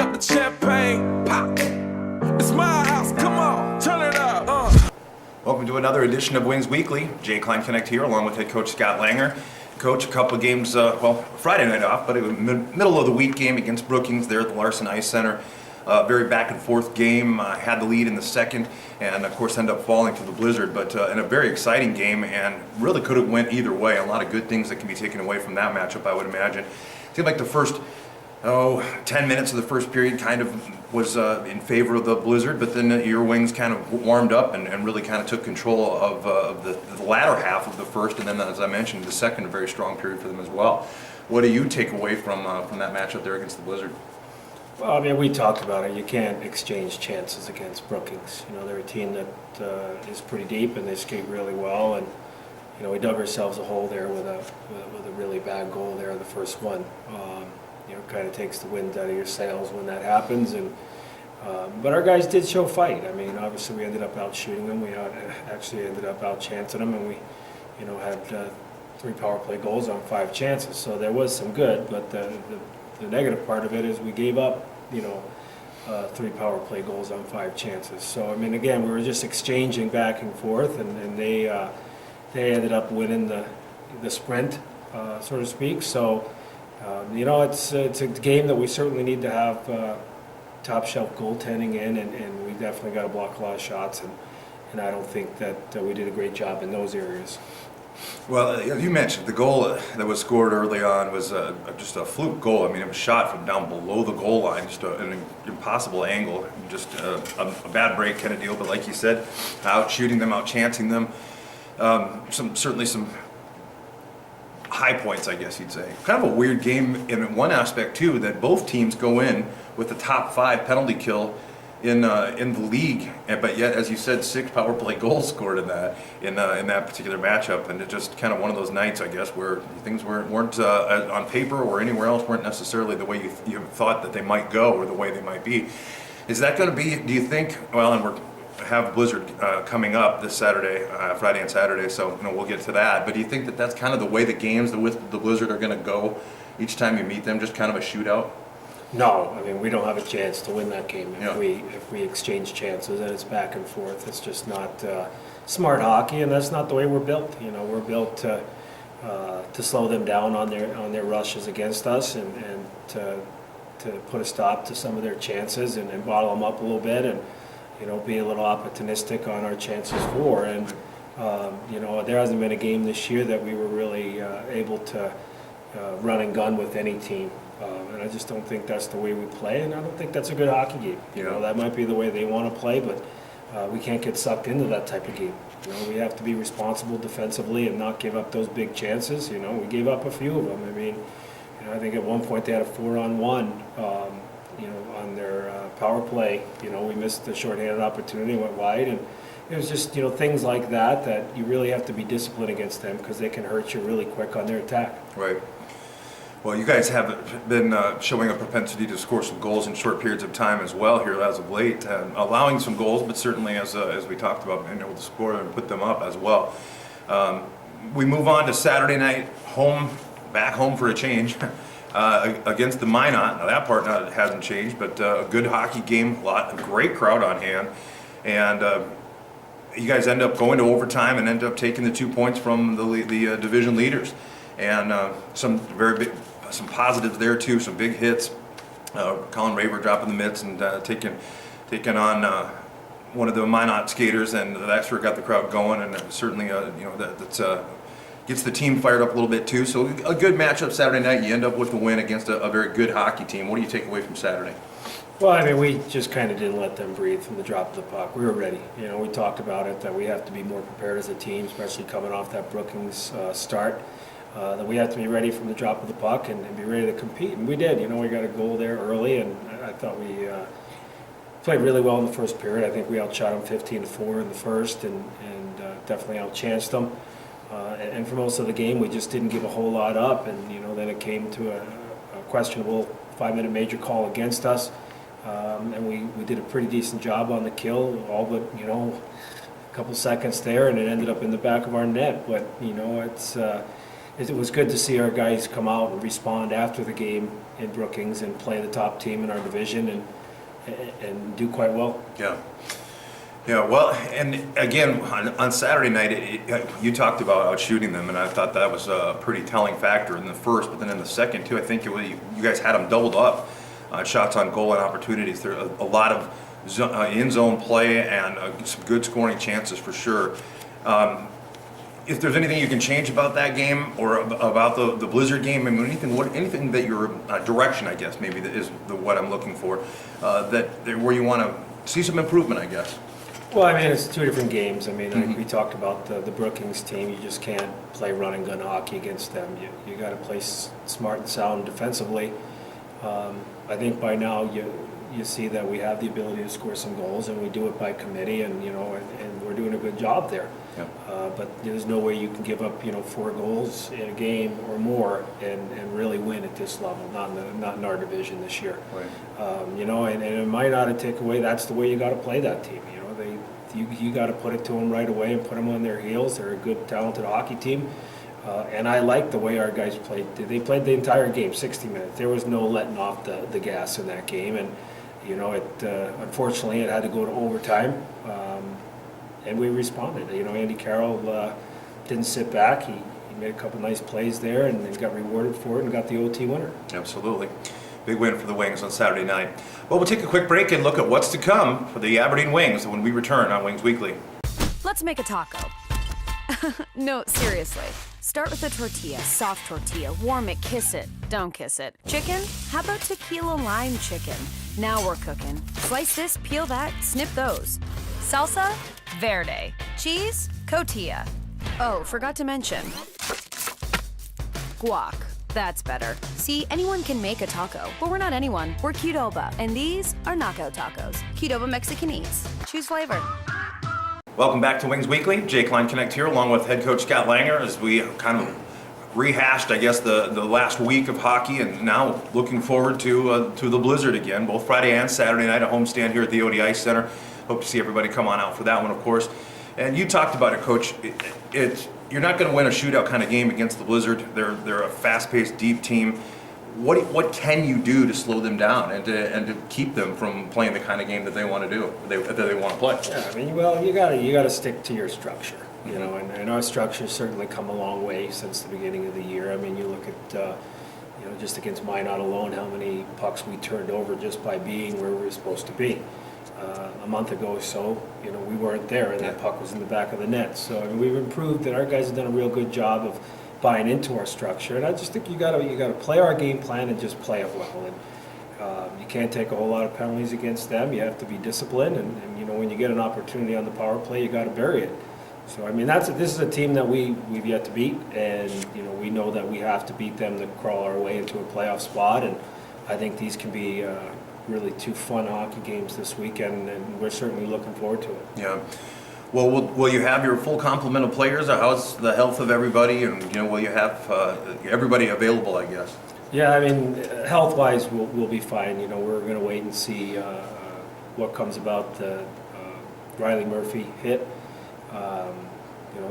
up the champagne, pop. It's my house, come on, turn it up. Welcome to another edition of Wings Weekly. Jay Klein Connect here, along with head coach Scott Langer. Coach, a couple of games, Friday night off, but it was middle of the week game against Brookings there at the Larson Ice Center. Very back and forth game. Had the lead in the second, and of course ended up falling to the Blizzard. But in a very exciting game, and really could have went either way. A lot of good things that can be taken away from that matchup, I would imagine. It seemed like the first 10 minutes of the first period kind of was in favor of the Blizzard, but then your Wings kind of warmed up and really kind of took control of the latter half of the first, and then, as I mentioned, the second, a very strong period for them as well. What do you take away from that matchup there against the Blizzard? Well, I mean, we talked about it. You can't exchange chances against Brookings. You know, they're a team that is pretty deep and they skate really well. And you know, we dug ourselves a hole there with a really bad goal there, the first one. You know, kind of takes the wind out of your sails when that happens. And but our guys did show fight. I mean, obviously we ended up out shooting them. We actually ended up out chancing them, and we, you know, had 3 power play goals on 5 chances. So there was some good, but the negative part of it is we gave up, you know, 3 power play goals on 5 chances. So I mean, again, we were just exchanging back and forth, and they ended up winning the sprint, so to speak. So you know, it's a game that we certainly need to have top shelf goaltending in, and we definitely got to block a lot of shots, and I don't think that we did a great job in those areas. Well, you mentioned the goal that was scored early on was just a fluke goal. I mean, it was shot from down below the goal line, just an impossible angle, just a bad break kind of deal. But like you said, out shooting them, out chancing them, certainly some high points, I guess you'd say. Kind of a weird game in one aspect too, that both teams go in with the top 5 penalty kill in the league, but yet, as you said, 6 power play goals scored in that particular matchup, and it's just kind of one of those nights, I guess, where things weren't on paper or anywhere else weren't necessarily the way you thought that they might go or the way they might be. Is that going to be? Do you think? Well, and we're have Blizzard coming up this Saturday, Friday and Saturday, so you know, we'll get to that. But do you think that that's kind of the way the games with the Blizzard are going to go each time you meet them, just kind of a shootout? No, I mean, we don't have a chance to win that game Yeah. if we exchange chances and it's back and forth. It's just not smart hockey, and that's not the way we're built. You know, we're built to slow them down on their rushes against us, and to put a stop to some of their chances and bottle them up a little bit, and you know, be a little opportunistic on our chances for. And you know, there hasn't been a game this year that we were really able to run and gun with any team. And I just don't think that's the way we play, and I don't think that's a good hockey game. You know, that might be the way they want to play, but we can't get sucked into that type of game. You know, we have to be responsible defensively and not give up those big chances. You know, we gave up a few of them. I mean, you know, I think at one point they had a 4-on-1, you know, on their power play. You know, we missed the shorthanded opportunity, went wide, and it was just, you know, things like that you really have to be disciplined against them, because they can hurt you really quick on their attack. Right. Well, you guys have been showing a propensity to score some goals in short periods of time as well here as of late, allowing some goals, but certainly as we talked about, being able to score and put them up as well. We move on to Saturday night, back home for a change, against the Minot. Now that part hasn't changed, but a good hockey game, a great crowd on hand, and you guys end up going to overtime and end up taking the 2 points from the division leaders. And some positives there too, some big hits. Colin Raver dropping the mitts and taking on one of the Minot skaters, and that sure got the crowd going, and certainly you know, that gets the team fired up a little bit too. So a good matchup Saturday night. You end up with the win against a very good hockey team. What do you take away from Saturday? Well, I mean, we just kind of didn't let them breathe from the drop of the puck. We were ready. You know, we talked about it, that we have to be more prepared as a team, especially coming off that Brookings start. That we have to be ready from the drop of the puck and be ready to compete, and we did. You know, we got a goal there early, and I thought we played really well in the first period. I think we outshot them 15-4 in the first, and definitely outchanced them. And for most of the game, we just didn't give a whole lot up, and you know, then it came to a questionable 5-minute major call against us, and we did a pretty decent job on the kill, all but, you know, a couple seconds there, and it ended up in the back of our net. But you know, it's it was good to see our guys come out and respond after the game in Brookings and play the top team in our division and do quite well. Yeah. Yeah, well, and again, on Saturday night, you talked about outshooting them, and I thought that was a pretty telling factor in the first, but then in the second, too, I think you guys had them doubled up, shots on goal and opportunities. There are a lot of in-zone play and some good scoring chances for sure. If there's anything you can change about that game or about the Blizzard game, I mean, anything that your direction, I guess, maybe that is what I'm looking for, where you want to see some improvement, I guess. Well, I mean, it's two different games. I mean, we talked about the Brookings team. You just can't play run and gun hockey against them. You got to play smart and sound defensively. I think by now you see that we have the ability to score some goals, and we do it by committee, and and we're doing a good job there. Yep. But there's no way you can give up 4 goals in a game or more and really win at this level. Not in our division this year. Right. And it might not take away. That's the way you got to play that team. You got to put it to them right away and put them on their heels. They're a good, talented hockey team. And I like the way our guys played. They played the entire game, 60 minutes. There was no letting off the gas in that game. And, unfortunately, it had to go to overtime. And we responded. Andy Carroll didn't sit back. He made a couple nice plays there and got rewarded for it and got the OT winner. Absolutely. Big win for the Wings on Saturday night. Well, we'll take a quick break and look at what's to come for the Aberdeen Wings when we return on Wings Weekly. Let's make a taco. No, seriously. Start with a tortilla, soft tortilla. Warm it, kiss it. Don't kiss it. Chicken? How about tequila lime chicken? Now we're cooking. Slice this, peel that, snip those. Salsa? Verde. Cheese? Cotija. Oh, forgot to mention. Guac. That's better. See, anyone can make a taco, but we're not anyone. We're Qdoba, and these are knockout tacos. Qdoba Mexican Eats. Choose flavor. Welcome back to Wings Weekly. Jay Klein Connect here, along with head coach Scott Langer, as we kind of rehashed, I guess, the last week of hockey, and now looking forward to the Blizzard again, both Friday and Saturday night, a homestand here at the ODI Center. Hope to see everybody come on out for that one, of course. And you talked about it, Coach. You're not going to win a shootout kind of game against the Blizzard. They're a fast-paced, deep team. What can you do to slow them down and to keep them from playing the kind of game that they want to do, that they want to play? Yeah, I mean, well, you got to stick to your structure, and our structure's certainly come a long way since the beginning of the year. I mean, you look at just against Minot alone, how many pucks we turned over just by being where we were supposed to be. A month ago or so, we weren't there, and that puck was in the back of the net. So I mean, we've improved, and our guys have done a real good job of buying into our structure. And I just think you got to play our game plan and just play it well. And you can't take a whole lot of penalties against them. You have to be disciplined, and when you get an opportunity on the power play, you got to bury it. So I mean, this is a team that we've yet to beat, and we know that we have to beat them to crawl our way into a playoff spot. And I think these can be really 2 fun hockey games this weekend, and we're certainly looking forward to it. Yeah. Well, will you have your full complement of players? How's the health of everybody? And will you have everybody available, I guess? Yeah, I mean, health-wise, we'll be fine. We're going to wait and see what comes about the Riley Murphy hit.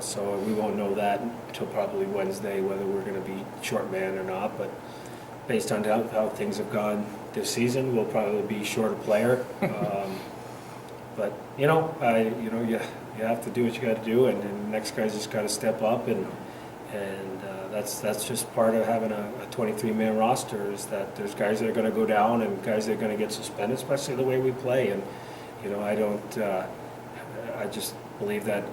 So we won't know that until probably Wednesday, whether we're going to be short man or not. But based on how things have gone this season, we'll probably be short a player. But you have to do what you got to do, and the next guy's just got to step up, and that's just part of having a 23-man roster, is that there's guys that are going to go down and guys that are going to get suspended, especially the way we play. And I just believe that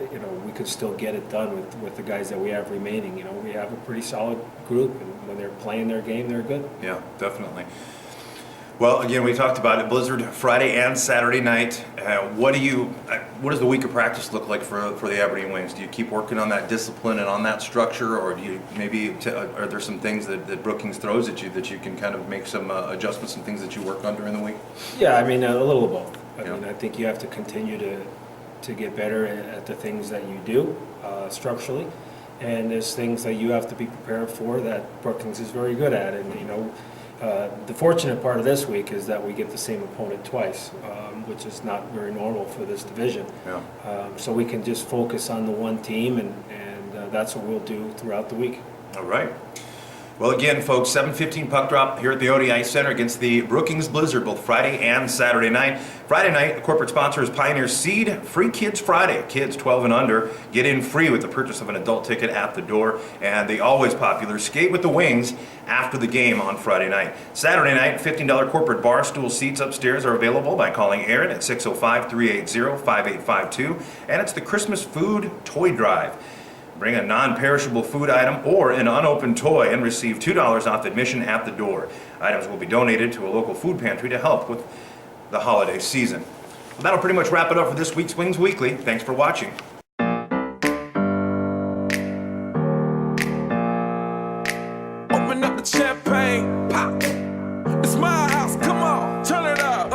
we could still get it done with the guys that we have remaining. We have a pretty solid group, and when they're playing their game, they're good. Yeah, definitely. Well, again, we talked about it. Blizzard Friday and Saturday night. What does the week of practice look like for the Aberdeen Wings? Do you keep working on that discipline and on that structure, or do you are there some things that Brookings throws at you that you can kind of make some adjustments and things that you work on during the week? Yeah, I mean, a little of both. I Yeah. mean, I think you have to continue to get better at the things that you do structurally, and there's things that you have to be prepared for that Brookings is very good at. And the fortunate part of this week is that we get the same opponent twice, which is not very normal for this division. Yeah. So we can just focus on the one team, and that's what we'll do throughout the week. All right. Well, again, folks, 7:15 puck drop here at the ODI Center against the Brookings Blizzard, both Friday and Saturday night. Friday night, the corporate sponsor is Pioneer Seed Free Kids Friday. Kids 12 and under get in free with the purchase of an adult ticket at the door. And the always popular Skate with the Wings after the game on Friday night. Saturday night, $15 corporate bar stool seats upstairs are available by calling Aaron at 605-380-5852. And it's the Christmas Food Toy Drive. Bring a non-perishable food item or an unopened toy and receive $2 off admission at the door. Items will be donated to a local food pantry to help with the holiday season. Well, that'll pretty much wrap it up for this week's Wings Weekly. Thanks for watching.